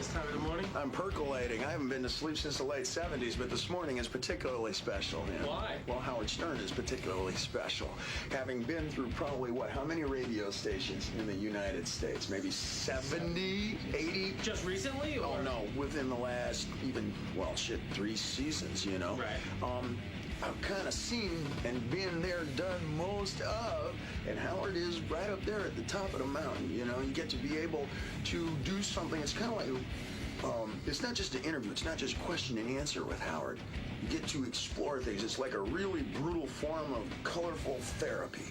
this time of the morning? I'm percolating. I haven't been to sleep since the late 70s, but this morning is particularly special. You know? Why? Well, Howard Stern is particularly special. Having been through probably, how many radio stations in the United States? Maybe 70, 80? Just recently? Or? Oh, no, within the last 3 seasons, you know? Right. I've kind of seen and been there, done most of, and Howard is right up there at the top of the mountain, you know? You get to be able to do something. It's kind of like, it's not just an interview. It's not just question and answer with Howard. You get to explore things. It's like a really brutal form of colorful therapy.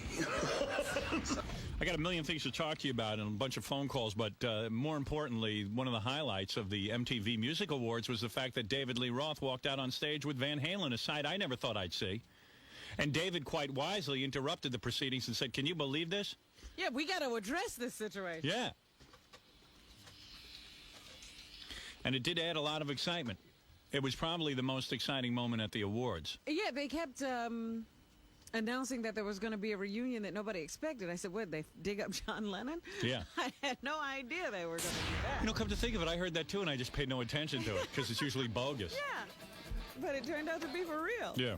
I got a million things to talk to you about and a bunch of phone calls, but more importantly, one of the highlights of the MTV Music Awards was the fact that David Lee Roth walked out on stage with Van Halen, a sight I never thought I'd see. And David quite wisely interrupted the proceedings and said, "Can you believe this?" Yeah, we got to address this situation. Yeah. And it did add a lot of excitement. It was probably the most exciting moment at the awards. Yeah, they kept announcing that there was going to be a reunion that nobody expected. I said, what, they dig up John Lennon? Yeah. I had no idea they were going to do that. You know, come to think of it, I heard that too, and I just paid no attention to it because it's usually bogus. Yeah, but it turned out to be for real. Yeah.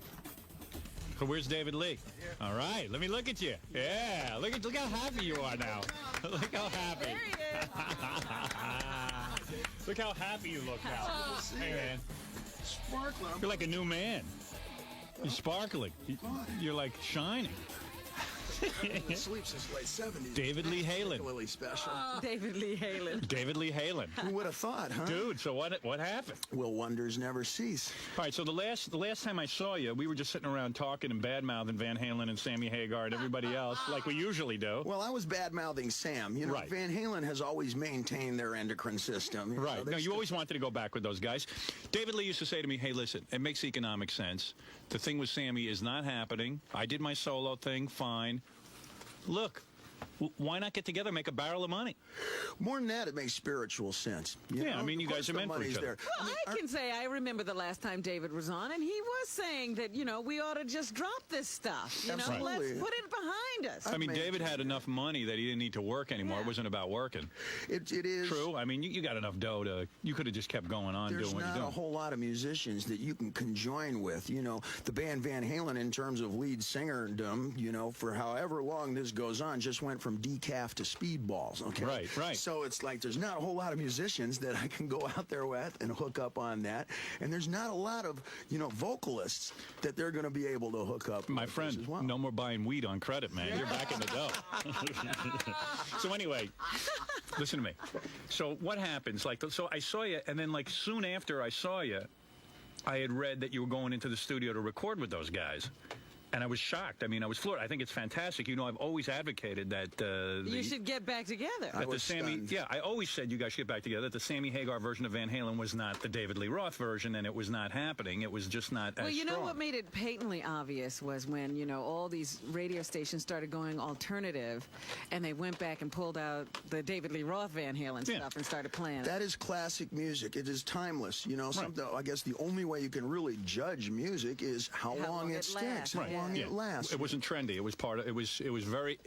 So where's David Lee? All right, let me look at you. Yeah, look how happy you are now. Look how happy. There he is. Look how happy you look now. Hey, man. Sparkling. You're like a new man. You're sparkling. You're like shining. Sleep since late 70s. David Lee Halen. Particularly special. David Lee Halen. David Lee Halen. Who would have thought, huh? Dude, so what happened? Will wonders never cease. All right, so the last time I saw you, we were just sitting around talking and bad-mouthing Van Halen and Sammy Hagar and everybody else, like we usually do. Well, I was bad-mouthing Sam. You know, Right. Van Halen has always maintained their endocrine system. You Right. know, No, you always wanted to go back with those guys. David Lee used to say to me, hey, listen, it makes economic sense. The thing with Sammy is not happening. I did my solo thing, fine. Look, why not get together and make a barrel of money? More than that, it makes spiritual sense. Yeah, I mean, you guys are meant for each other. Well, I can say I remember the last time David was on, and he was saying that, you know, we ought to just drop this stuff. You know, Absolutely. let's put it behind us. I mean, David had enough money that he didn't need to work anymore. Yeah. It wasn't about working. It is True. I mean, you got enough dough to, you could have just kept going on There's doing what you're not doing. a whole lot of musicians that you can conjoin with. You know, the band Van Halen, in terms of lead singerdom, you know, for however long this goes on, just went from decaf to speedballs. Okay, Right. So it's like there's not a whole lot of musicians that I can go out there with and hook up on that, and there's not a lot of, you know, vocalists that they're going to be able to hook up. My with friend, as well. no more buying weed on credit, man. You're back in the dough. So anyway, listen to me. So what happens? Like, so I saw you, and then like soon after I saw you, I had read that you were going into the studio to record with those guys. And I was shocked. I mean, I was floored. I think it's fantastic. You know, I've always advocated that you should get back together. that the Sammy, I always said you guys should get back together. That the Sammy Hagar version of Van Halen was not the David Lee Roth version, and it was not happening. It was just not Well, as you know strong. what made it patently obvious was when, you know, all these radio stations started going alternative, and they went back and pulled out the David Lee Roth Van Halen Yeah. stuff and started playing it. That is classic music. It is timeless. You know, something. I guess the only way you can really judge music is how long it sticks, lasts. how Right. long Yeah. it lasts. It wasn't trendy. It was part of. It was very.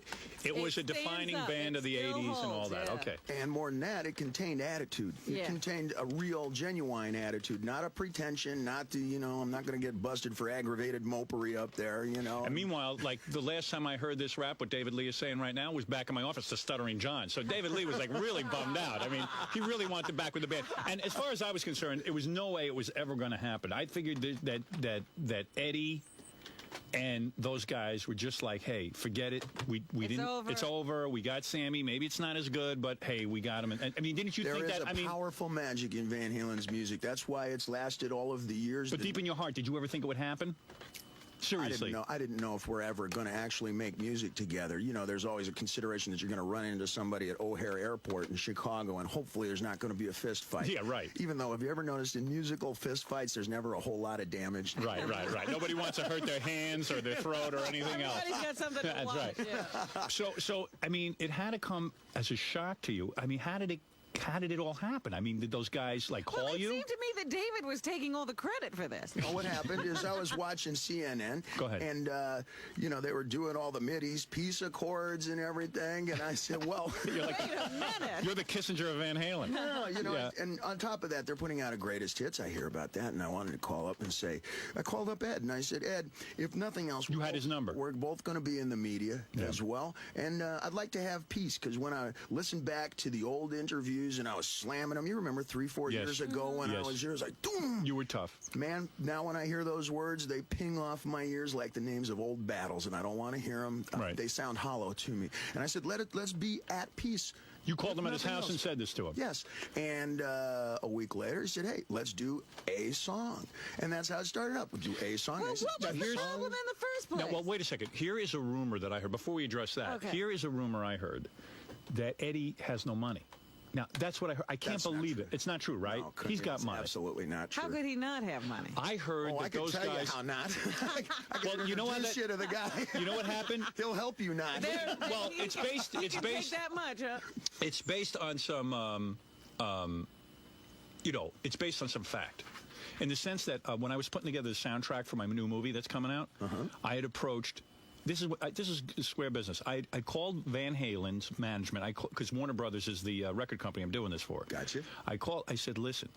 It was a stands defining up. band It of the still '80s and all holds, that. yeah. Okay. And more than that, it contained attitude. It Yeah. contained a real, genuine attitude, not a pretension, not the, you know, I'm not going to get busted for aggravated mopery up there, you know. And meanwhile, like the last time I heard this rap, what David Lee is saying right now was back in my office to Stuttering John. So David Lee was like really bummed out. I mean, he really wanted back with the band. And as far as I was concerned, it was no way it was ever going to happen. I figured that Eddie and those guys were just like, hey, forget it. We didn't. Over. It's over. We got Sammy. Maybe it's not as good, but hey, we got him. And I mean, didn't you There think is that? a I mean, powerful magic in Van Halen's music. That's why it's lasted all of the years. but deep in your heart, did you ever think it would happen? Seriously. I didn't know if we're ever going to actually make music together. You know, there's always a consideration that you're going to run into somebody at O'Hare Airport in Chicago, and hopefully there's not going to be a fist fight. Yeah, right. Even though, have you ever noticed in musical fist fights, there's never a whole lot of damage. Right. Nobody wants to hurt their hands or their throat or anything else. Everybody's got something to That's watch. right. Yeah. So I mean, it had to come as a shock to you. I mean, how did how did it all happen? I mean, did those guys like call It you? seemed to me that David was taking all the credit for this. Well, what happened is I was watching CNN. Go ahead. And, they were doing all the Mideast peace accords and everything. And I said, well... You're like, Wait a minute. you're the Kissinger of Van Halen. No, Yeah. and on top of that, they're putting out a greatest hits. I hear about that, and I wanted to call up and say, I called up Ed, and I said, Ed, if nothing else... You had his number. We're both going to be in the media as well, and I'd like to have peace, because when I listened back to the old interviews and I was slamming them, you remember 3-4 Yes. years ago when I was here, it was like, boom! You were tough. Man, now when I hear those words, they ping off my ears like the names of old battles, and I don't want to hear them. Right. They sound hollow to me. And I said, let's be at peace. You called him at his Nothing house else. and said this to him. Yes. And a week later, he said, hey, let's do a song. And that's how it started up. We'll do a song. Well, I said, what was the here's- problem in the first place? Now, well, wait a second. Here is a rumor that I heard. Before we address that, Okay. here is a rumor I heard that Eddie has no money. Now, that's what I heard. I can't That's not believe true. it. It's not true, right? No, He's got it's money. Absolutely not true. How could he not have money? I heard I that can those tell guys. you how not. I Well, can you know what? introduce you to the guy. You know what happened? He'll help you not. Well, it's based. He It's can based. take that much, huh? It's based on some. It's based on some fact. In the sense that when I was putting together the soundtrack for my new movie that's coming out, I had approached. This is square business. I called Van Halen's management. Because Warner Brothers is the record company I'm doing this for. Gotcha. I said, listen,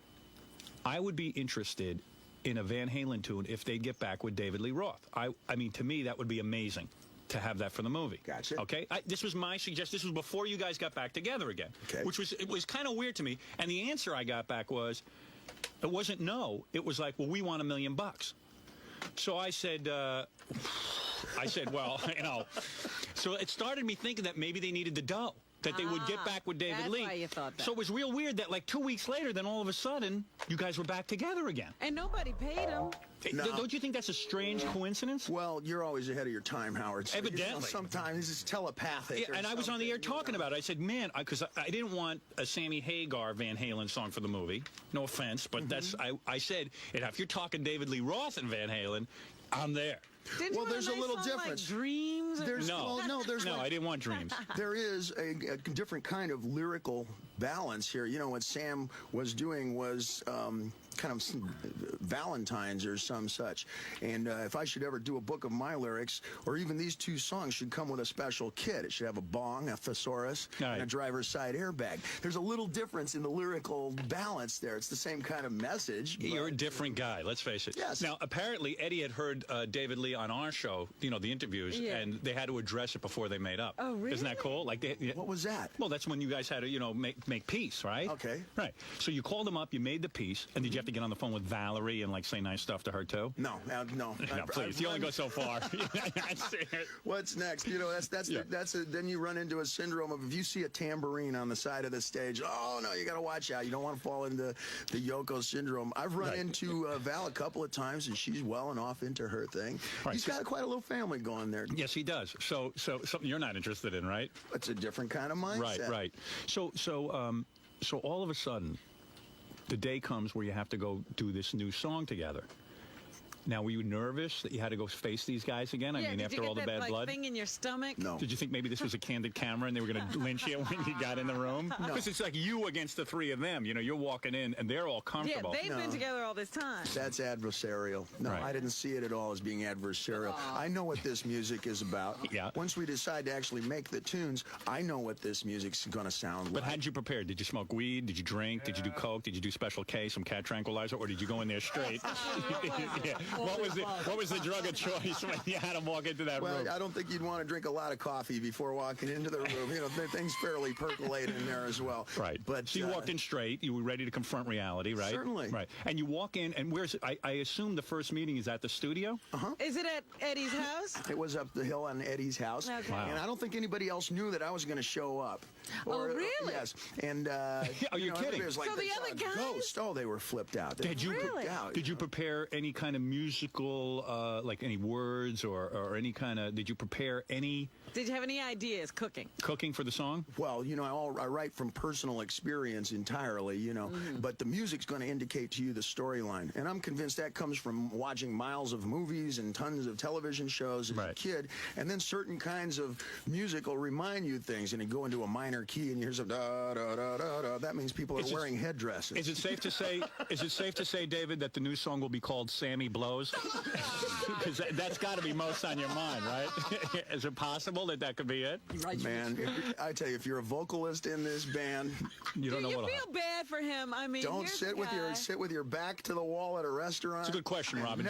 I would be interested in a Van Halen tune if they'd get back with David Lee Roth. I mean, to me, that would be amazing to have that for the movie. Gotcha. Okay? This was my suggestion. This was before you guys got back together again. Okay. It was kind of weird to me. And the answer I got back was, it wasn't no. It was like, well, we want $1 million. So I said, well, So it started me thinking that maybe they needed the dough, that they would get back with David that's Lee. why you thought that. So it was real weird that like 2 weeks later, then all of a sudden, you guys were back together again. And nobody paid him. No. Don't you think that's a strange coincidence? Well, you're always ahead of your time, Howard. So, Evidently. sometimes it's telepathic. Yeah, or and I was on the air something, talking about it. I said, man, because I didn't want a Sammy Hagar Van Halen song for the movie. No offense, but I said, if you're talking David Lee Roth and Van Halen, I'm there. Didn't Well, you there's want a little nice song difference. Like Dreams? Or There's there's No, like, I didn't want Dreams. there is a different kind of lyrical balance here. What Sam was doing was kind of some Valentine's or some such. And if I should ever do a book of my lyrics, or even these two songs should come with a special kit. It should have a bong, a thesaurus, Right. and a driver's side airbag. There's a little difference in the lyrical balance there. It's the same kind of message. You're a but- different guy, let's face it. Yes. Now, apparently, Eddie had heard David Lee on our show, the interviews, Yeah. and they had to address it before they made up. Oh, really? Isn't that cool? Like, What was that? well, that's when you guys had to, make peace, right? Okay. Right. So you called them up, you made the peace, and did you have to get on the phone with Valerie and, say nice stuff to her, too? No. No, please. You only go so far. That's it. What's next? Then you run into a syndrome of if you see a tambourine on the side of the stage, oh no, you got to watch out. You don't want to fall into the Yoko syndrome. I've run Right. into Val a couple of times, and she's well and off into her thing. Right. He's got quite a little family going there. Yes, he does. So something you're not interested in, right? It's a different kind of mindset. Right. So all of a sudden, the day comes where you have to go do this new song together. Now, were you nervous that you had to go face these guys again? I mean, did after you get all the that, bad blood? thing in your stomach? No. Did you think maybe this was a candid camera and they were going to lynch you when you got in the room? Because it's like you against the three of them. You're walking in and they're all Yeah, comfortable. they've been together all this time. That's adversarial. No, Right. I didn't see it at all as being adversarial. I know what this music is about. Yeah. Once we decide to actually make the tunes, I know what this music's going to sound But like. how did you prepare? Did you smoke weed? Did you drink? Did you do coke? Did you do Special K, some cat tranquilizer, or did you go in there straight? Yeah. What was the drug of choice when you had to walk into that Well, room? I don't think you'd want to drink a lot of coffee before walking into the room. Things fairly percolate in there as well. Right. But so you walked in straight. You were ready to confront reality, right? Certainly. Right. And you walk in, and where's it? I assume the first meeting is at the studio? Is it at Eddie's house? It was up the hill on Eddie's house. Okay. Wow. And I don't think anybody else knew that I was going to show up. Oh, really? Yes. And, Are you kidding? everybody was like, So the "They saw other a guys- ghost." Oh, they were flipped out. They Did you were Really? flipped out, Did you prepare any kind of musical, like any words or any kind of? Did you prepare any? Did you have any ideas cooking for the song? Well, I write from personal experience entirely, but the music's going to indicate to you the storyline. And I'm convinced that comes from watching miles of movies and tons of television shows as a kid. And then certain kinds of music will remind you things. And you go into a minor key and you hear some da, da, da, da, da. That means people are wearing headdresses. Is it safe to say, David, that the new song will be called Sammy Blows? Because that's got to be most on your mind, right? Is it possible that could be it? Man, I tell you, if you're a vocalist in this band, you don't know what. You feel bad for him. I mean, don't sit with your back to the wall at a restaurant. It's a good question, Robin.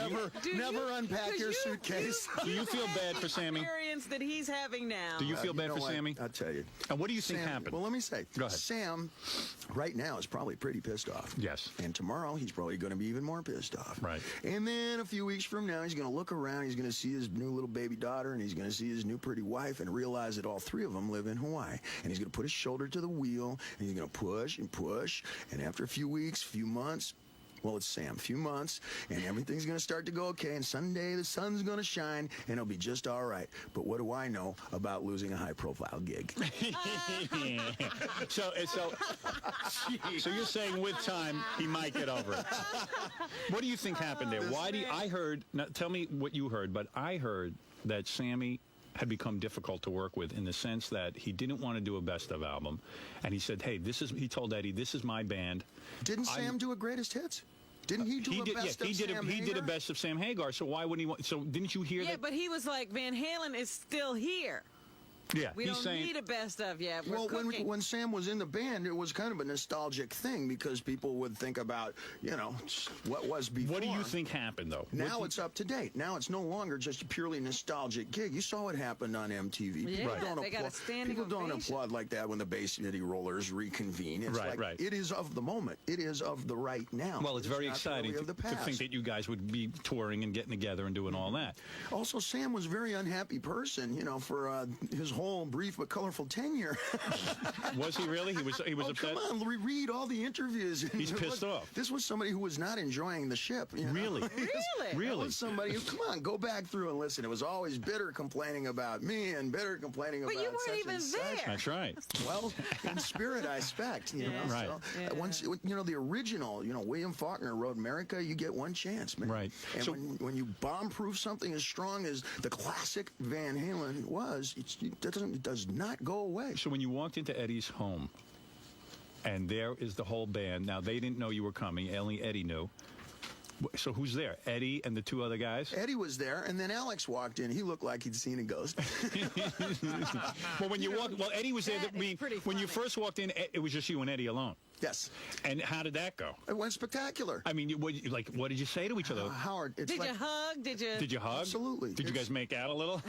Never unpack your suitcase. Do you feel bad for Sammy? Experience that he's having now. Do you feel bad for Sammy? I'll tell you. And what do you think happened? Well, let me say. Go ahead. Sam, right now, is probably pretty pissed off. Yes. And tomorrow, he's probably going to be even more pissed off. Right. And then a few weeks from now, he's going to look around. He's going to see his new little baby daughter, and he's going to see his new pretty wife, and realize that all three of them live in Hawaii. And he's going to put his shoulder to the wheel, and he's going to push and push. And after a few weeks, few months, well, it's Sam, few months, and everything's going to start to go okay, and someday the sun's going to shine, and it'll be just all right. But what do I know about losing a high-profile gig? So you're saying with time, he might get over it. What do you think happened there? I heard, now tell me what you heard, but I heard that Sammy had become difficult to work with in the sense that he didn't want to do a best of album, and he said, "Hey, he told Eddie, this is my band." Didn't Sam do a greatest hits? Didn't he do a best of Sam Hagar? He did a best of Sam Hagar. So why wouldn't he want? So didn't you hear that? Yeah, but he was like, Van Halen is still here. Yeah, we don't need a best of yet. We're cooking. When Sam was in the band, it was kind of a nostalgic thing because people would think about, what was before. What do you think happened, though? Now it's up to date. Now it's no longer just a purely nostalgic gig. You saw what happened on MTV. Yeah, they got a standing People don't ovation. applaud like that when the Bay City Rollers reconvene. It's right. It is of the moment. It is of the right now. Well, it's very exciting to think that you guys would be touring and getting together and doing all that. Also, Sam was a very unhappy person, for his whole brief but colorful tenure. Was he really? He was upset? Come on, read all the interviews. He's pissed off. This was somebody who was not enjoying the ship. Really? That was somebody who, come on, go back through and listen. It was always bitter complaining about me and bitter complaining about But you weren't even there. That's right. Well, in spirit, I expect. Right. So, once, the original, William Faulkner wrote America, you get one chance, man. Right. And So, when you bomb-proof something as strong as the classic Van Halen was, it does not go away. So when you walked into Eddie's home, and there is the whole band. Now, they didn't know you were coming. Only Eddie knew. So who's there? Eddie and the two other guys? Eddie was there, and then Alex walked in. He looked like he'd seen a ghost. Well, when you walked, Eddie was there. When you first walked in, it was just you and Eddie alone. Yes. And how did that go? It went spectacular. I mean, what did you say to each other? Howard, Did you hug? Did you hug? Absolutely. Did you guys make out a little?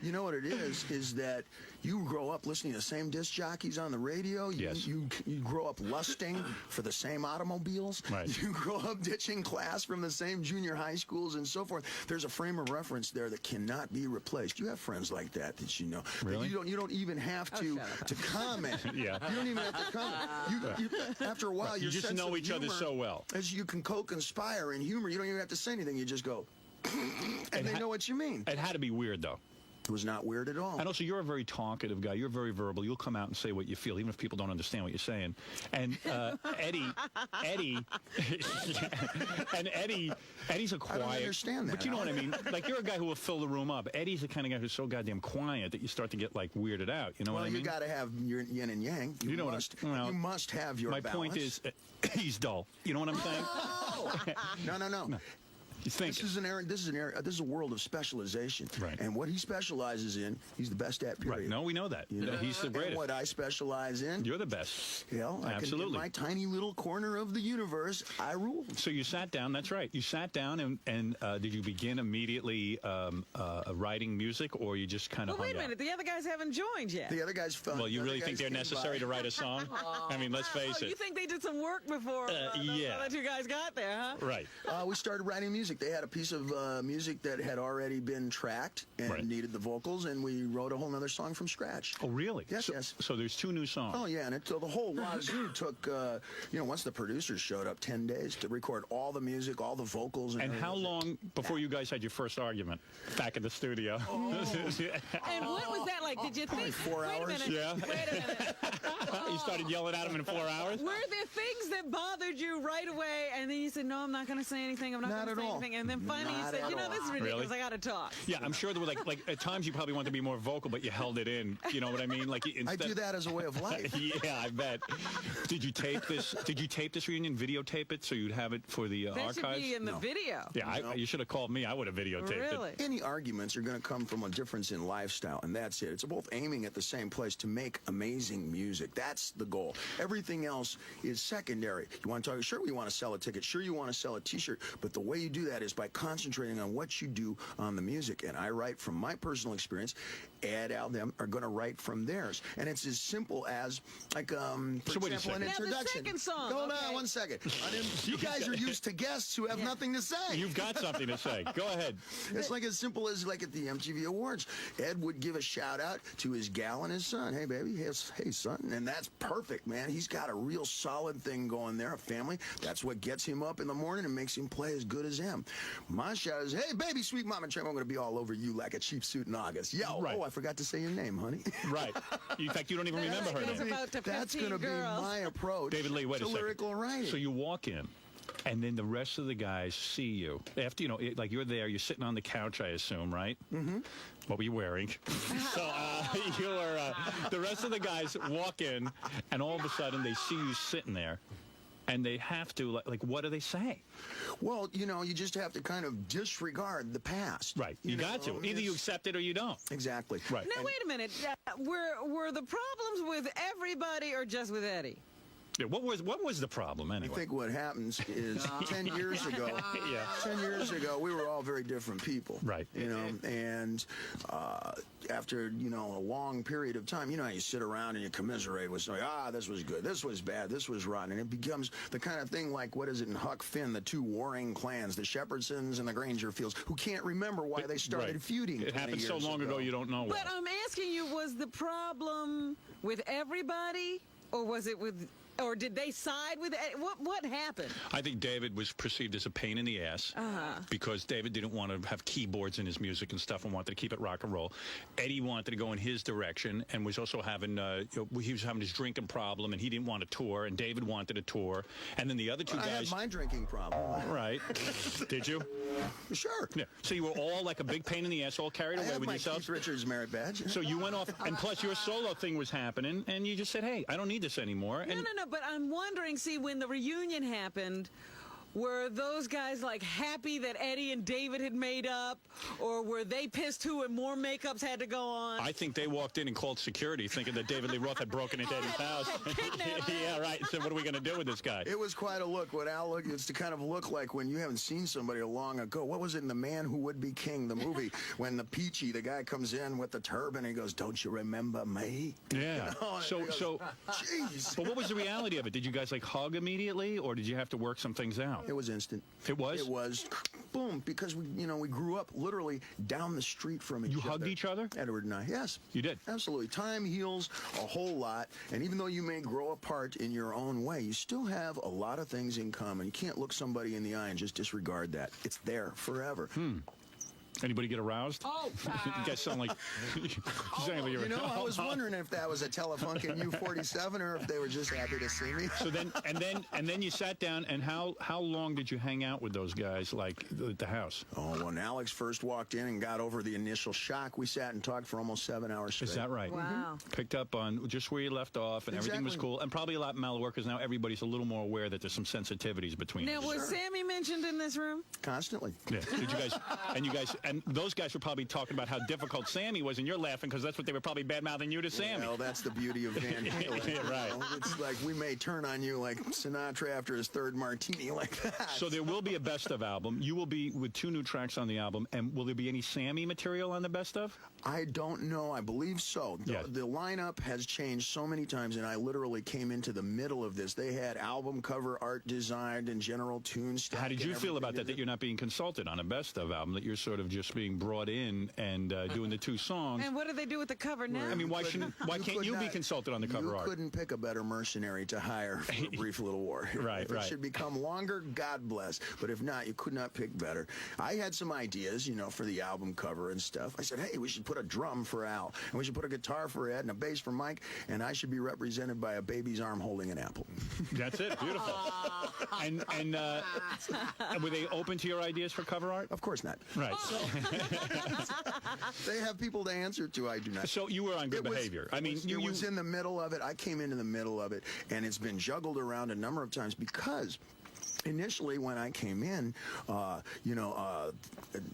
You know what it is that you grow up listening to the same disc jockeys on the radio. You grow up lusting for the same automobiles. Right. You grow up ditching class from the same junior high schools and so forth. There's a frame of reference there that cannot be replaced. You have friends like that you know. Really? You don't even have to comment. Yeah. You don't even have to comment. After a while, you just know each other so well. As you can co-conspire in humor, you don't even have to say anything. You just go, and they know what you mean. It had to be weird, though. It was not weird at all. And also, you're a very talkative guy. You're very verbal. You'll come out and say what you feel, even if people don't understand what you're saying. And Eddie's a quiet. I don't understand that. But you know what I mean? Like, you're a guy who will fill the room up. Eddie's the kind of guy who's so goddamn quiet that you start to get, like, weirded out. You know what I mean? You got to have your yin and yang. You must have your balance. My point is, he's dull. You know what I'm saying? No. This is a world of specialization. Right. And what he specializes in, he's the best at, period. Right. No, we know that. He's the greatest. And what I specialize in, you're the best. Absolutely. In my tiny little corner of the universe, I rule. So you sat down, that's right. You sat down and did you begin immediately writing music, or you just kind of hung out? Wait a minute, the other guys haven't joined yet. The other guys fun. Well, you really think they're necessary to write a song? I mean, let's face it. You think they did some work before yeah. the two guys got there, huh? Right. We started writing music. music. They had a piece of music that had already been tracked and needed the vocals, and we wrote a whole other song from scratch. Oh, really? Yes, yes. So there's 2 new songs. Oh, yeah, and the whole wazoo took, once the producers showed up, 10 days to record all the music, all the vocals. And how long before you guys had your first argument back in the studio? And what was that like? Did you think? 4 hours. Wait a minute. Yeah. Wait a minute. You started yelling at him in 4 hours? Were there things that bothered you right away, and then you said, no, I'm not going to say anything, I'm not going to say anything, and then finally you said, this is ridiculous, Really? I got to talk. Yeah, I'm sure there were like at times you probably wanted to be more vocal, but you held it in. You know what I mean? Like I do that as a way of life. Yeah, I bet. Did you tape this? Did you tape this reunion? Videotape it so you'd have it for the archives? That should be in the video. Yeah, you should have called me. I would have videotaped Really? it. Any arguments are going to come from a difference in lifestyle, and that's it. It's both aiming at the same place to make amazing music. That's the goal. Everything else is secondary. You want to talk? Sure, you want to sell a ticket. Sure, you want to sell a T-shirt. But the way you do that is by concentrating on what you do on the music. And I write from my personal experience. Ed, Al, them are going to write from theirs. And it's as simple as, like, for example, an introduction. Now the second song. Hold on 1 second. You guys are used to guests who have nothing to say. You've got something to say. Go ahead. It's like as simple as like at the MTV Awards. Ed would give a shout out to his gal and his son. Hey, baby. Hey, son. And that's perfect, man. He's got a real solid thing going there, a family. That's what gets him up in the morning and makes him play as good as him. My shout is, hey, baby, sweet mama, I'm going to be all over you like a cheap suit in August. Yo, I forgot to say your name, honey. Right. In fact, you don't even remember her name. That's going to be my approach. David Lee, wait a second. Lyrical writing. So you walk in, and then the rest of the guys see you. After, like you're there, you're sitting on the couch, I assume, right? Mm-hmm. What were you wearing? So the rest of the guys walk in, and all of a sudden they see you sitting there. And they have to, like, what do they say? Well, you just have to kind of disregard the past. Right. You got to. Either you accept it or you don't. Exactly. Right. Now, wait a minute. Were the problems with everybody or just with Eddie? Yeah, what was the problem anyway? I think what happens is 10 years ago, 10 years ago, we were all very different people. Right. And after, a long period of time, you sit around and you commiserate with something. This was good. This was bad. This was rotten. And it becomes the kind of thing like, what is it in Huck Finn, the 2 warring clans, the Shepherdsons and the Grangerfields, who can't remember why they started feuding. It happened so long ago, you don't know. But I'm asking you, was the problem with everybody, or was it with... Or did they side with Eddie? What happened? I think David was perceived as a pain in the ass because David didn't want to have keyboards in his music and stuff and wanted to keep it rock and roll. Eddie wanted to go in his direction and was also having he was having his drinking problem and he didn't want to tour, and David wanted to tour, and then the other two guys. I had my drinking problem. Right? Did you? Sure. Yeah. So you were all like a big pain in the ass, all carried away with yourselves. Keith Richards merit badge. So you went off, and plus your solo thing was happening, and you just said, "Hey, I don't need this anymore." And no. But I'm wondering, when the reunion happened, were those guys like happy that Eddie and David had made up, or were they pissed too and more makeups had to go on? I think they walked in and called security thinking that David Lee Roth had broken into Eddie's house. Yeah, right. So what are we going to do with this guy? It was quite a look. What Al looked, it's to kind of look like when you haven't seen somebody long ago. What was it in The Man Who Would Be King, the movie, when the guy comes in with the turban and he goes, "Don't you remember me?" Yeah. So, jeez. But what was the reality of it? Did you guys like hug immediately, or did you have to work some things out? It was instant. It was? It was, boom, because we grew up literally down the street from each other. You hugged each other? Edward and I, yes. You did? Absolutely. Time heals a whole lot, and even though you may grow apart in your own way, you still have a lot of things in common. You can't look somebody in the eye and just disregard that. It's there forever. Anybody get aroused? Oh, you guys sound like... I was wondering if that was a Telefunken U-47 or if they were just happy to see me. So then you sat down, and how long did you hang out with those guys, like, at the house? Oh, when Alex first walked in and got over the initial shock, we sat and talked for almost 7 hours straight. Is that right? Wow. Picked up on just where you left off, and everything was cool, and probably a lot mellower because now everybody's a little more aware that there's some sensitivities between us. Now, was Sammy mentioned in this room? Constantly. Yeah. Did you guys... and those guys were probably talking about how difficult Sammy was, and you're laughing because that's what they were probably bad-mouthing you to Sammy. Well, that's the beauty of Van Halen. Yeah, right. It's like we may turn on you like Sinatra after his third martini like that. So there will be a best-of album. You will be with 2 new tracks on the album, and will there be any Sammy material on the best-of? I don't know. I believe so. The lineup has changed so many times, and I literally came into the middle of this. They had album cover art designed and general tunes. How did you feel about that you're not being consulted on a best-of album, that you're sort of just being brought in and doing the 2 songs? And what do they do with the cover now? I mean, why can't you be consulted on the cover art? You couldn't pick a better mercenary to hire for a brief little war. Right, if it should become longer, God bless. But if not, you could not pick better. I had some ideas, for the album cover and stuff. I said, hey, we should put a drum for Al, and we should put a guitar for Ed, and a bass for Mike, and I should be represented by a baby's arm holding an apple. That's it. Beautiful. And were they open to your ideas for cover art? Of course not. Right. They have people to answer to. I do not. So you were on good behavior. It was in the middle of it. I came into the middle of it, and it's been juggled around a number of times because initially when I came in,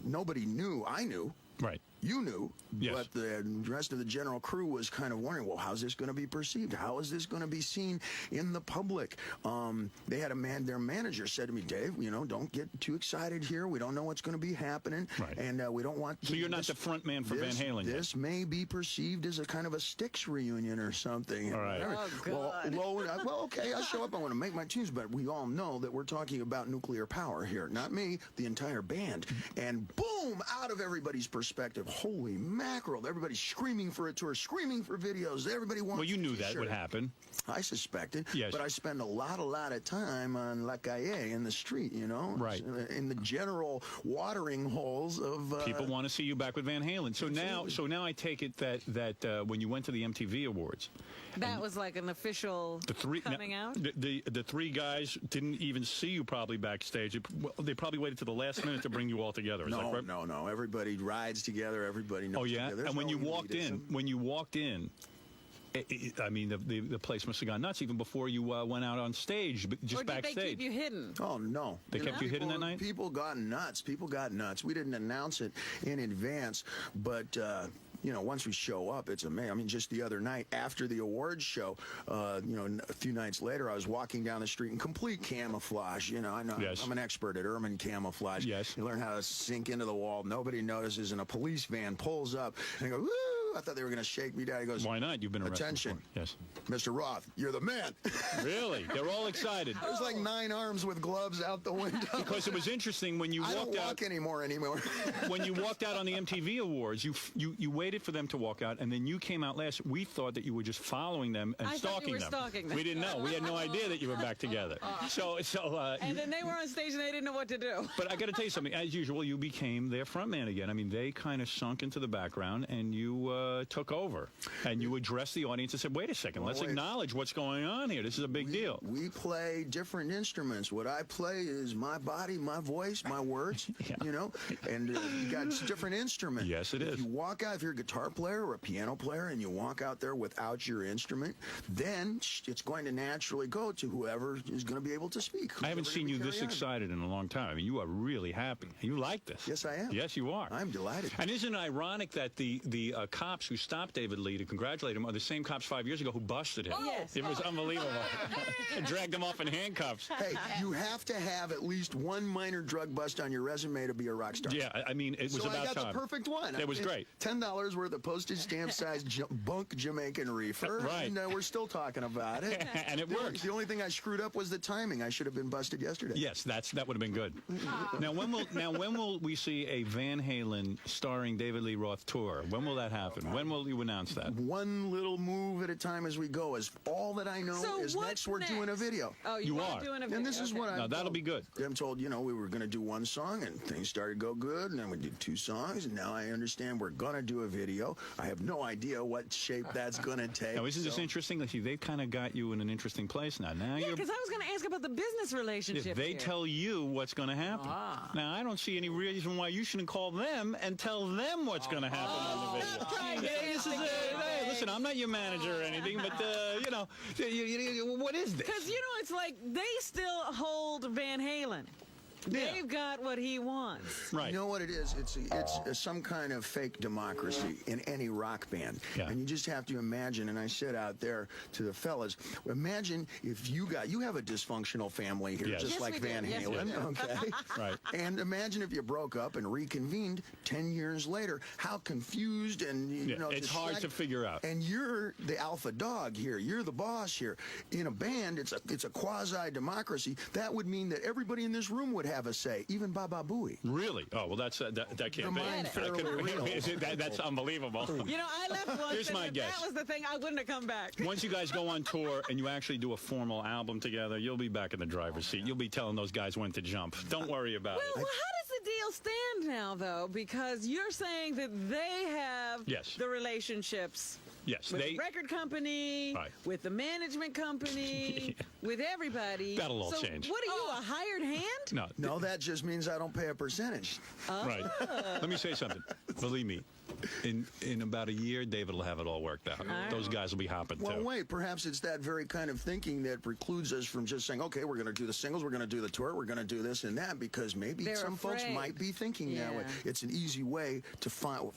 nobody knew. I knew. Right. You knew, yes. But the rest of the general crew was kind of wondering, well, how's this going to be perceived? How is this going to be seen in the public? They had their manager said to me, Dave, don't get too excited here. We don't know what's going to be happening. Right. And we don't want... So you're not the front man for Van Halen yet. This may be perceived as a kind of a Styx reunion or something. All right. Oh, God. Well, okay, I show up, I want to make my tunes, but we all know that we're talking about nuclear power here. Not me, the entire band. And boom, out of everybody's perspective, holy mackerel, everybody's screaming for a tour, screaming for videos, everybody wants... Well, you knew that would happen. I suspected, yes. But I spend a lot of time on La Calle in the street, right, in the general watering holes of... People want to see you back with Van Halen. So now I take it that when you went to the MTV Awards... That was like an official coming out? The 3 guys didn't even see you probably backstage. They probably waited to the last minute to bring you all together. Is that correct? No. Everybody rides together. Everybody knows. Oh, yeah? Together. And when you walked in, the place must have gone nuts even before you went out on stage, but just backstage. Or did they keep you hidden? Oh, no. They kept you hidden that night? People got nuts. We didn't announce it in advance, but... once we show up, it's amazing. I mean, just the other night after the awards show, a few nights later, I was walking down the street in complete camouflage. I know yes. I'm an expert at ermine camouflage. Yes. You learn how to sink into the wall. Nobody notices, and a police van pulls up, and I go, woo! I thought they were going to shake me down. He goes, why not? You've been arrested. Attention. Before. Yes. Mr. Roth, you're the man. Really? They're all excited. There's like 9 arms with gloves out the window. Because it was interesting when you walked out. I don't walk anymore. When you walked out on the MTV Awards, you waited for them to walk out, and then you came out last. We thought that you were just following them and stalking them. Stalking them. We didn't know. We had no idea that you were back together. And then they were on stage and they didn't know what to do. But I got to tell you something. As usual, you became their front man again. I mean, they kind of sunk into the background, and you took over. And you addressed the audience and said, wait a second, let's acknowledge what's going on here. This is a big deal. We play different instruments. What I play is my body, my voice, my words, and you got different instruments. Yes, it is. If you walk out, if you're a guitar player or a piano player, and you walk out there without your instrument, then it's going to naturally go to whoever is going to be able to speak. I haven't seen you this excited in a long time. I mean, you are really happy. You like this. Yes, I am. Yes, you are. I'm delighted. And isn't it ironic that the cops who stopped David Lee to congratulate him are the same cops 5 years ago who busted him? Yes. It was unbelievable. And dragged him off in handcuffs. Hey, you have to have at least one minor drug bust on your resume to be a rock star. Yeah, I mean, it was about time. So I got the perfect one. It was great. $10 worth of postage stamp size bunk Jamaican reefer. Right. And we're still talking about it. And it worked. The only thing I screwed up was the timing. I should have been busted yesterday. Yes, that would have been good. Now when will we see a Van Halen starring David Lee Roth tour? When will that happen? When will you announce that? One little move at a time as we go. Is all that I know is next we're doing a video. Oh, you are doing a video. And this is what I'm told. That'll be good. I'm told, we were going to do one song, and things started to go good, and then we did 2 songs, and now I understand we're going to do a video. I have no idea what shape that's going to take. Now, isn't this interesting? They've kind of got you in an interesting place now. Yeah, because I was going to ask about the business relationship. They tell you what's going to happen. Now, I don't see any reason why you shouldn't call them and tell them what's going to happen on the video. Hey, listen, I'm not your manager or anything, but, what is this? Because, it's like they still hold Van Halen. Yeah. They've got what he wants. Right. You know what it is? It's some kind of fake democracy in any rock band. Yeah. And you just have to imagine, and I said out there to the fellas, imagine if you have a dysfunctional family here, Yes. just Yes, like we do. Van Yes, we Halen, do. okay? Right. And imagine if you broke up and reconvened 10 years later, how confused and, it's hard to figure out. And you're the alpha dog here. You're the boss here. In a band, it's a quasi-democracy. That would mean that everybody in this room would have a say, even Baba Booey. Really? Oh, well, that can't be. mind That fairly real. that's unbelievable. I left once, Here's my and guess. that was the thing. I wouldn't have come back. Once you guys go on tour and you actually do a formal album together, you'll be back in the driver's seat. You'll be telling those guys when to jump. Don't worry about Well, it. how does the deal stand now, though? Because you're saying that they have Yes. the relationships Yes, with the record company, Right. with the management company, with everybody. That'll all so change. What are you, a hired hand? No, No, that just means I don't pay a percentage. right. Let me say something. Believe me, in about a year, David will have it all worked out. right. Those guys will be hopping Well, too. wait, perhaps it's that very kind of thinking that precludes us from just saying, okay, we're going to do the singles, we're going to do the tour, we're going to do this and that, because maybe They're some folks afraid. might be thinking that way. Yeah. It's an easy way to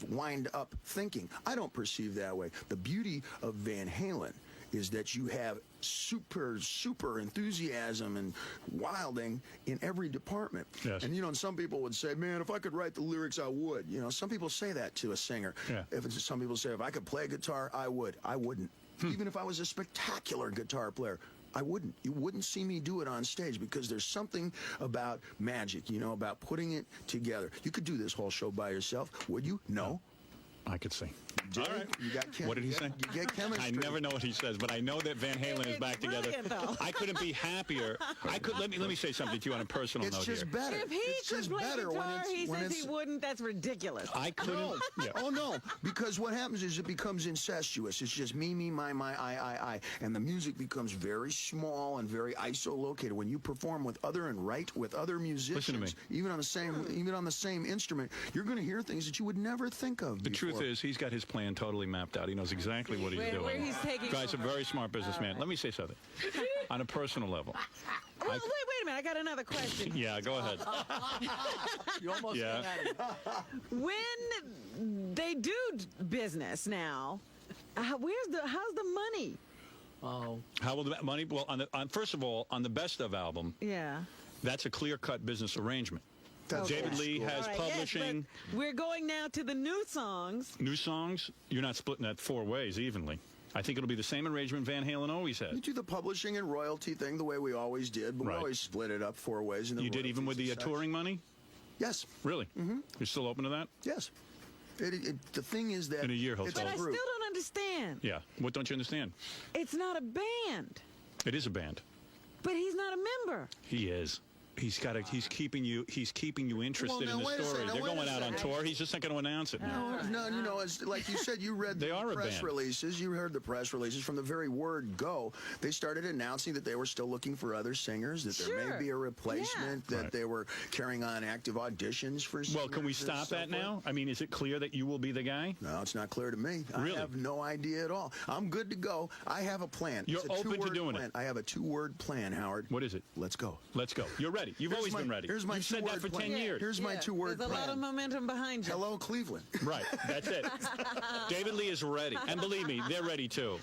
wind up thinking. I don't perceive that way. The beauty of Van Halen is that you have super enthusiasm and wilding in every department. Yes. And, and some people would say, man, if I could write the lyrics, I would. Some people say that to a singer. Yeah. Some people say, if I could play a guitar, I would. I wouldn't. Even if I was a spectacular guitar player, I wouldn't. You wouldn't see me do it on stage because there's something about magic, about putting it together. You could do this whole show by yourself, would you? No. I could sing. All right. You got What did he say? You get chemistry. I never know what he says, but I know that Van Halen is It's back together. brilliant, though. I couldn't be happier. Let me say something to you on a personal It's note just here. better. If he It's could just play better guitar, he when says it's he wouldn't. That's ridiculous. I couldn't. No. Yeah. Oh, no. Because what happens is it becomes incestuous. It's just me, my, I. And the music becomes very small and very isolocated. When you perform with other and write with other musicians, me. even on the same instrument, you're going to hear things that you would never think of The before. truth is, he's got his plan totally mapped out. He knows exactly what he's doing. Where he's taking Guy's a over. very smart businessman. Let me say something. On a personal level. Well, wait a minute. I got another question. Yeah, go ahead. You almost Yeah. When they do business now, how's the money? How will the money? Well, first of all, on the Best Of album, Yeah. that's a clear-cut business arrangement. That's David old Lee school. has All right, yes, publishing. but we're going now to the new songs. New songs, you're not splitting that 4 ways evenly. I think it'll be the same arrangement Van Halen always You had. do the publishing and royalty thing the way we always did, but Right. we always split it up 4 ways. And the You did even with the royalties and such. touring money? Yes. Really? Mm-hmm. You're still open to that? Yes. The thing is that In a year, he'll it's tell But a I us. group. still don't understand. Yeah. What don't you understand? It's not a band, It is a band. but he's not a member. He is. He's keeping you interested Well, in now, wait the a story. second, They're wait a going out on second. tour. He's just not going to announce it. No, it's like you said, you read They the are a press band. releases. You heard the press releases from the very word go. They started announcing that they were still looking for other singers, that there may Sure. be a replacement, that Right. they were carrying on active auditions for singers. Well, can we and stop so that forth. now? I mean, is it clear that you will be the guy? No, it's not clear to me. Really? I have no idea at all. I'm good to go. I have a plan. You're It's a open to two-word doing it. plan. I have a 2-word plan, Howard. What is it? Let's go. Let's go. You're ready. You've Here's always my- been ready. here's my You've said that two-word for plan. 10 years. Here's my 2-word There's a plan. lot of momentum behind you. Hello, Cleveland. Right. That's it. David Lee is ready. And believe me, they're ready too.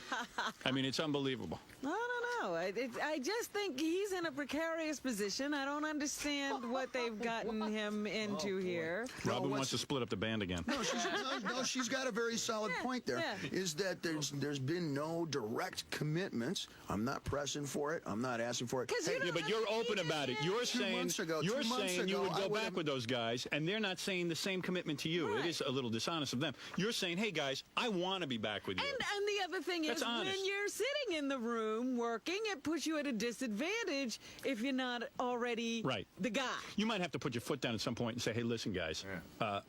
I mean, it's unbelievable. I don't know. I just think he's in a precarious position. I don't understand what they've gotten him into here. Robin what's- wants to split up the band again. No, she's got a very solid point there. yeah. Is that there's been no direct commitments. I'm not pressing for it. I'm not asking for it. 'Cause you Yeah, but you're open about it. You're saying months ago- you're 2 months saying you ago, would I go would've- back with those guys, and they're not saying the same commitment to you. It Right. is a little dishonest of them. You're saying, hey guys, I want to be back with you. And the other thing That's is, honest. when you're sitting in the room working, it puts you at a disadvantage if you're not already Right. the guy. You might have to put your foot down at some point and say, hey, listen, guys,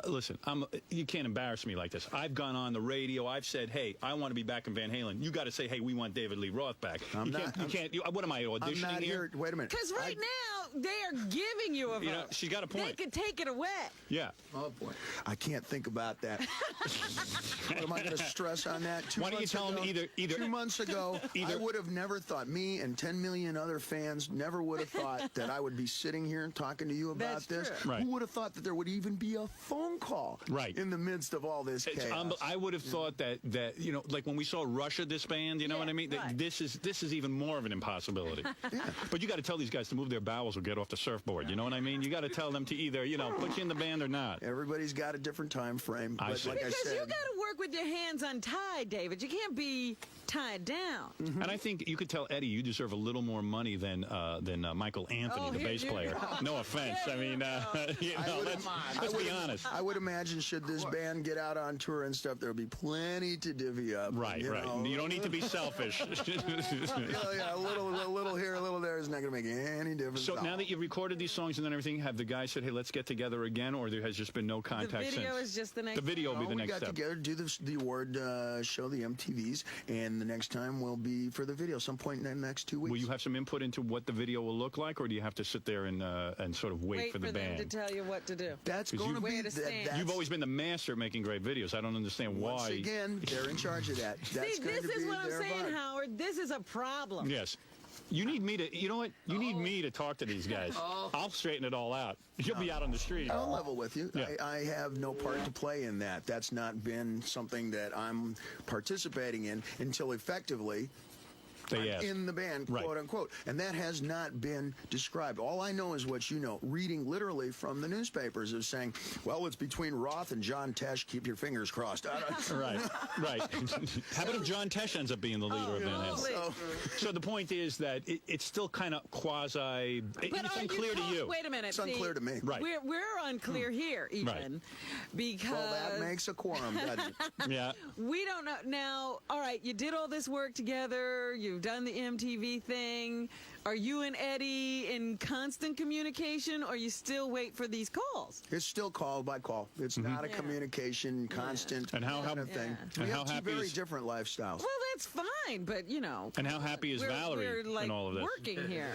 listen, you can't embarrass me like this. I've gone on the radio. I've said, hey, I want to be back in Van Halen. You got to say, hey, we want David Lee Roth back. What am I, I'm auditioning not here. Wait a minute. Because right now, they are giving you a vote. You know, she's got a point. They could take it away. Yeah. Oh boy, I can't think about that. What am I going to stress on that? Why don't you tell him either 2 months ago, I would have never thought. me and 10 million other fans never would have thought that I would be sitting here and talking to you about That's this. true. Right. Who would have thought that there would even be a phone call in the midst of all this chaos? I would have thought that like when we saw Russia disband, you know what I mean? Right. This is even more of an impossibility. But you got to tell these guys to move their bowels or get off the surfboard. You know what I mean? You got to tell them to either put you in the band or not. Everybody's got a different time frame. But see. like I Because said, you got to work with your hands untied, David. You can't be tied down. And I think you could tell Eddie you deserve a little more money than Michael Anthony, the bass player. No offense. I mean, let's be honest. I would imagine should this band get out on tour and stuff, there'll be plenty to divvy up. Right. You don't need to be selfish. A little here, a little there is not going to make any difference. So now that you've recorded these songs and then everything, have the guys said, hey, let's get together again, or there has just been no contact since? The video is just the next The video will be the next we got step. together, do the award show, the MTVs, and the next time will be for the video, some point in the next 2 weeks. Will you have some input into what the video will look like, or do you have to sit there and sort of wait for the them band? to tell you what to do. That's going to be You've always been the master at making great videos. I don't understand why. Once again, they're in charge of that. That's See, going this to is be what I'm their saying, vibe. Howard. This is a problem. Yes. You need me to, you know what? You need me to talk to these guys. I'll straighten it all out. You'll be out on the street. I'll level with you. Yeah. I have no part to play in that. That's not been something that I'm participating in until effectively in the band, quote unquote. And that has not been described. All I know is what you know, reading literally from the newspapers of saying, well, it's between Roth and John Tesh. Keep your fingers crossed. Right. How about if John Tesh ends up being the leader of Van Halen? So the point is that it's still kind of quasi. It's unclear to you. Wait a minute. It's unclear to me. Right. We're unclear here, even. Because. Well, that makes a quorum, doesn't it? Yeah. We don't know. Now, all right, you did all this work together. You've done the MTV thing. Are you and Eddie in constant communication, or you still wait for these calls? It's still call by call. It's not a communication constant And how kind of thing. And We how have two happy very is- different lifestyles. Well, that's fine, but you know. And how happy is Valerie we're like in all of this? working here.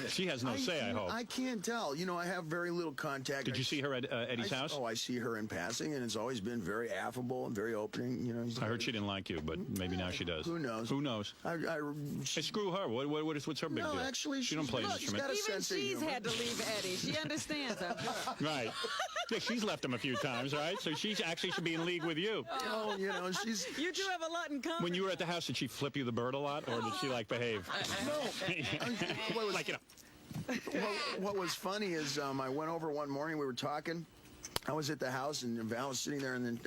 She has no say, I hope. I can't tell. You know, I have very little contact. Did you see her at Eddie's house? Oh, I see her in passing, and it's always been very affable and very opening. You know, I heard she didn't like you, but maybe now she does. Who knows? Who knows? Hey, screw her. What's her big deal? No, actually, she don't play an she's instrument. got a Even sense of she's humor. had to leave Eddie. She understands. Right. Yeah, she's left him a few times, right? So she actually should be in league with you. Oh, you know, she's. You two have a lot in common. When you were at the house, did she flip you the bird a lot, or did she like behave? No. Like, you know. What was funny is I went over one morning. We were talking. I was at the house, and Val was sitting there, and then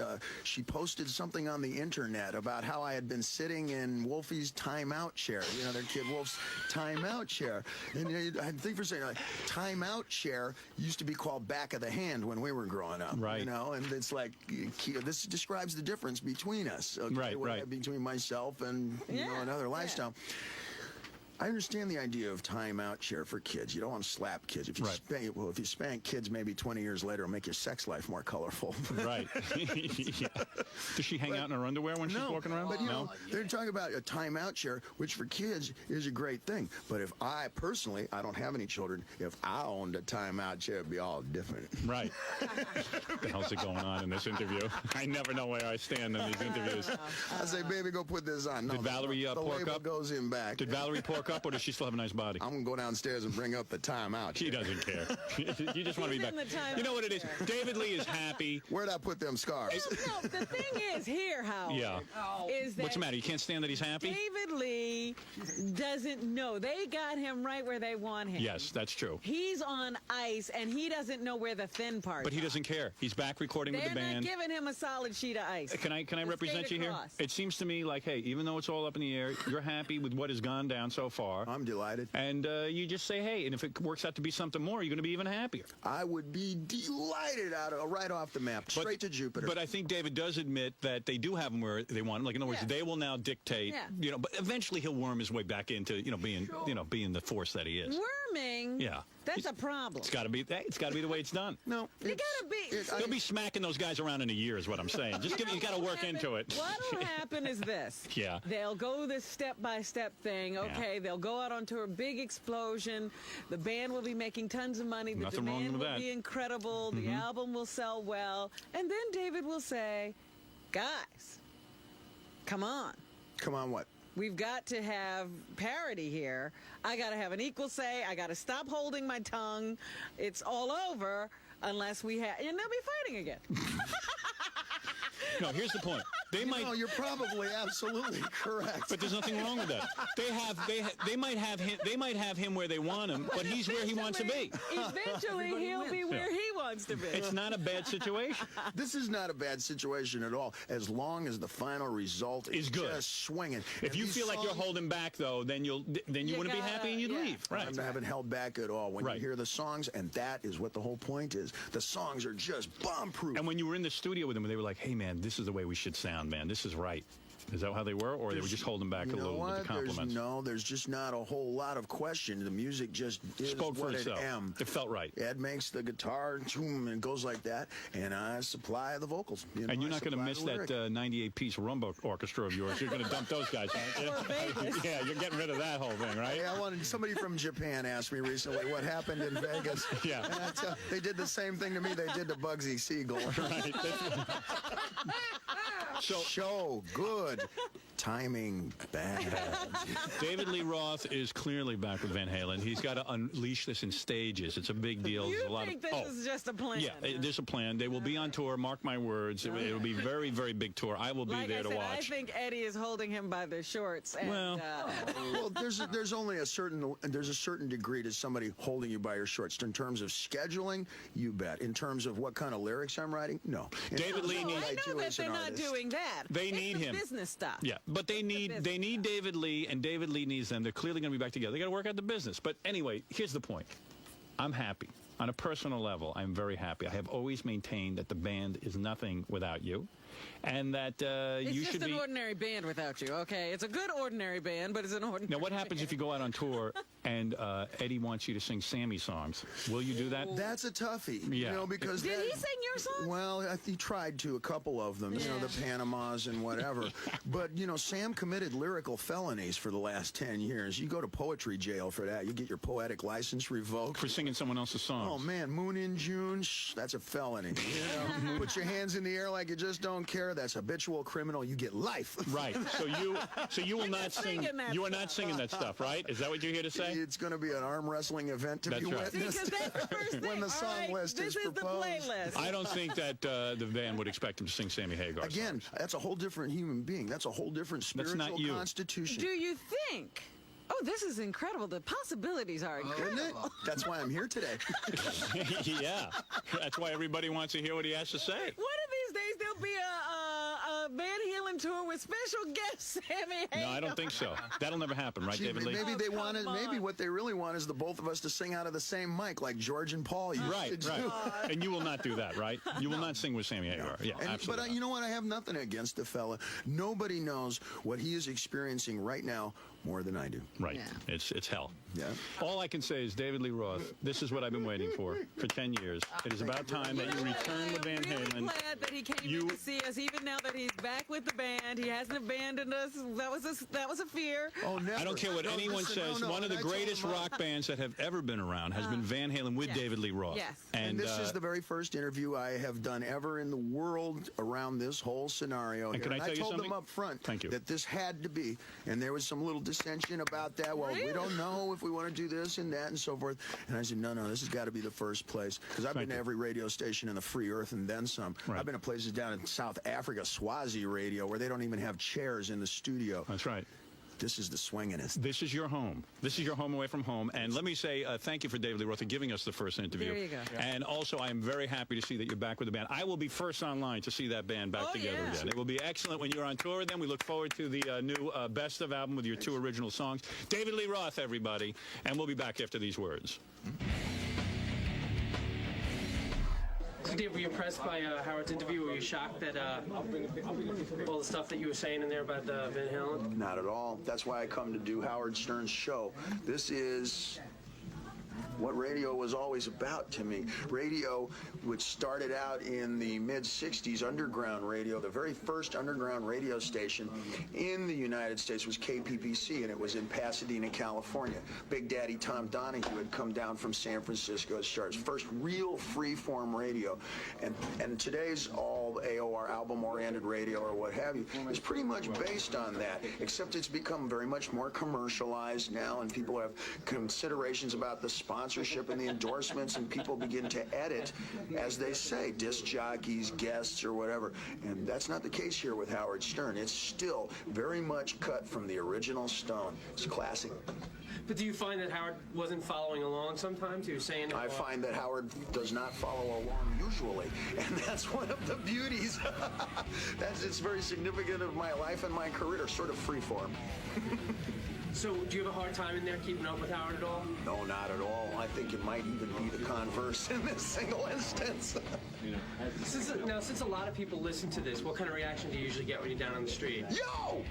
she posted something on the internet about how I had been sitting in Wolfie's timeout chair, you know, their kid Wolf's timeout chair. And I think for a second, like, timeout chair used to be called back of the hand when we were growing up, Right. you know, and it's like, this describes the difference between us, okay, Right. between myself and, you know, another lifestyle. I understand the idea of timeout chair for kids. You don't want to slap kids. If you if you spank kids, maybe 20 years later, it'll make your sex life more colorful. Right. Yeah. Does she hang out in her underwear when she's walking around? But you know, they're talking about a timeout chair, which for kids is a great thing. But if I personally, I don't have any children, if I owned a timeout chair, it'd be all different. Right. What the hell's it going on in this interview? I never know where I stand in these interviews. I say, baby, go put this on. No, Did Valerie the pork label up? goes in back. Did Valerie pork up, or does she still have a nice body? I'm going to go downstairs and bring up the timeout She chair. doesn't care. You just want to be back. You know what it is? David Lee is happy. Where'd I put them scars? No, the thing is here, Howard. Yeah. Is that What's the matter? You can't stand that he's happy? David Lee doesn't know. They got him right where they want him. Yes, that's true. He's on ice, and he doesn't know where the thin part But he doesn't care. He's back recording with the They're band. not giving him a solid sheet of ice. Can I represent you here? across. It seems to me like, hey, even though it's all up in the air, you're happy with what has gone down so far. I'm delighted. And you just say, hey, and if it works out to be something more, you're going to be even happier. I would be delighted right off the map, straight to Jupiter. But I think David does admit that they do have him where they want him. Like, in other words, they will now dictate, you know, but eventually he'll worm his way back into, being the force that he is. Worming? Yeah. That's a problem. It's got to be the way it's done. No. You gotta be. He'll be smacking those guys around in a year is what I'm saying. Just you got to work into it. What'll happen is this. Yeah. They'll go this step-by-step thing. Okay, they'll go out onto a big explosion. The band will be making tons of money. The Nothing wrong demand with will that. be incredible. The album will sell well. And then David will say, guys, come on. Come on, what? We've got to have parity here. I got to have an equal say. I got to stop holding my tongue. It's all over unless we have, and they'll be fighting again. No, here's the point. They might. No, you're probably absolutely correct. But there's nothing wrong with that. They might have him where they want him, but he's where he wants to be. Eventually, he'll be where he wants to be. It's not a bad situation. This is not a bad situation at all, as long as the final result is good. Just swinging. If you feel like you're holding back, though, then you wouldn't be happy and you'd leave. Right. I haven't held back at all when you hear the songs, and that is what the whole point is. The songs are just bomb-proof. And when you were in the studio with them, they were like, "Hey, man, this is the way we should sound, man. This is right." Is that how they were, or they were just holding back a little with the compliments? There's just not a whole lot of question. The music just is spoke for what itself. It It felt right. Ed makes the guitar, and it goes like that, and I supply the vocals. And you're not going to miss that 98-piece rumba orchestra of yours. You're going to dump those guys, aren't you? Yeah, you're getting rid of that whole thing, right? Yeah, somebody from Japan asked me recently what happened in Vegas. Yeah. And they did the same thing to me they did to Bugsy Siegel. Right. Show good, timing bad. David Lee Roth is clearly back with Van Halen. He's got to unleash this in stages. It's a big deal. You There's a lot think of, this is just a plan? Yeah, there's a plan. They will be on tour. Mark my words. It'll be very, very big tour. I will be there to watch. I think Eddie is holding him by the shorts. And, well, there's only a certain degree to somebody holding you by your shorts. In terms of scheduling, you bet. In terms of what kind of lyrics I'm writing, no. David Lee needs. I know that they're not doing that. They need him. Business stuff. Yeah, but they need David Lee, and David Lee needs them. They're clearly going to be back together. They got to work out the business. But anyway, here's the point. I'm happy. On a personal level, I'm very happy. I have always maintained that the band is nothing without you. And that you should be... It's just an ordinary band without you, okay? It's a good ordinary band, but it's an ordinary Now, what happens if you go out on tour and Eddie wants you to sing Sammy songs? Will you do that? That's a toughie, Yeah. because... Did he sing your song? Well, he tried to, a couple of them, the Panamas and whatever. But, Sam committed lyrical felonies for the last 10 years. You go to poetry jail for that. You get your poetic license revoked. For singing someone else's songs. Oh, man, Moon in June, that's a felony. Put your hands in the air like you just don't care. That's habitual criminal. You get life. Right. So you will not sing. You are not singing that stuff, right? Is that what you're here to say? It's going to be an arm wrestling event to be witnessed. See, that's the first thing. When the song list is proposed. This is the playlist. I don't think that the band would expect him to sing Sammy Hagar. Again, that's a whole different human being. That's a whole different spiritual constitution. Do you think? Oh, this is incredible. The possibilities are incredible. Isn't it? That's why I'm here today. Yeah. That's why everybody wants to hear what he has to say. One of these days, there'll be a Van Halen tour with special guest Sammy Hagar. No, I don't think so. That'll never happen, right, David Lee? Maybe maybe what they really want is the both of us to sing out of the same mic, like George and Paul used to do. Right. And you will not do that, right? You will not sing with Sammy Hagar. Yeah, absolutely. But you know what? I have nothing against the fella. Nobody knows what he is experiencing right now more than I do. Right. Yeah. It's hell. Yeah. All I can say is, David Lee Roth, this is what I've been waiting for 10 years. It is about time that you return with Van Halen. I'm glad that he came in to see us, even now that he's back with the band. He hasn't abandoned us. That was a fear. Oh, never. I don't care what anyone says. One of the greatest rock bands that have ever been around has been Van Halen with David Lee Roth. Yes. And this is the very first interview I have done ever in the world around this whole scenario. And can I tell you something? I told them up front that this had to be, and there was some little dissension about that. Well, we don't know if we want to do this and that and so forth. And I said, no, this has got to be the first place. Because I've been to every radio station in the free earth and then some. Right. I've been to places down in South Africa, Swazi radio, where they don't even have chairs in the studio. That's right. This is the swinginest. This is your home. This is your home away from home. And let me say thank you for David Lee Roth for giving us the first interview. There you go. Yeah. And also, I am very happy to see that you're back with the band. I will be first online to see that band back together again. It will be excellent when you're on tour with them. We look forward to the new Best of album with your 2 original songs. David Lee Roth, everybody. And we'll be back after these words. So Dave, were you impressed by Howard's interview? Were you shocked that all the stuff that you were saying in there about Van Halen? Not at all. That's why I come to do Howard Stern's show. This is what radio was always about to me. Radio, which started out in the mid-'60s, underground radio, the very first underground radio station in the United States was KPPC, and it was in Pasadena, California. Big Daddy Tom Donahue had come down from San Francisco to start his first real free-form radio. And today's all AOR, album-oriented radio or what have you, is pretty much based on that, except it's become very much more commercialized now, and people have considerations about the sponsorship and the endorsements, and people begin to edit, as they say, disc jockeys, guests, or whatever. And that's not the case here with Howard Stern. It's still very much cut from the original stone. It's classic. But do you find that Howard wasn't following along sometimes? He was saying... I find that Howard does not follow along usually, and that's one of the beauties. It's very significant of my life and my career, sort of freeform. So, do you have a hard time in there keeping up with Howard at all? No, not at all. I think it might even be the converse in this single instance. Since a lot of people listen to this, what kind of reaction do you usually get when you're down on the street? Yo!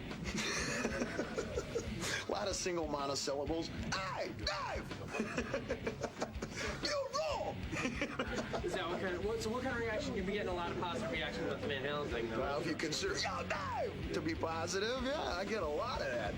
A lot of single monosyllables. Dive! You roll! Is that what kind of reaction? You've been getting a lot of positive reaction about the Van Halen thing, though. Well, if you consider, yo, dive! To be positive, yeah, I get a lot of that.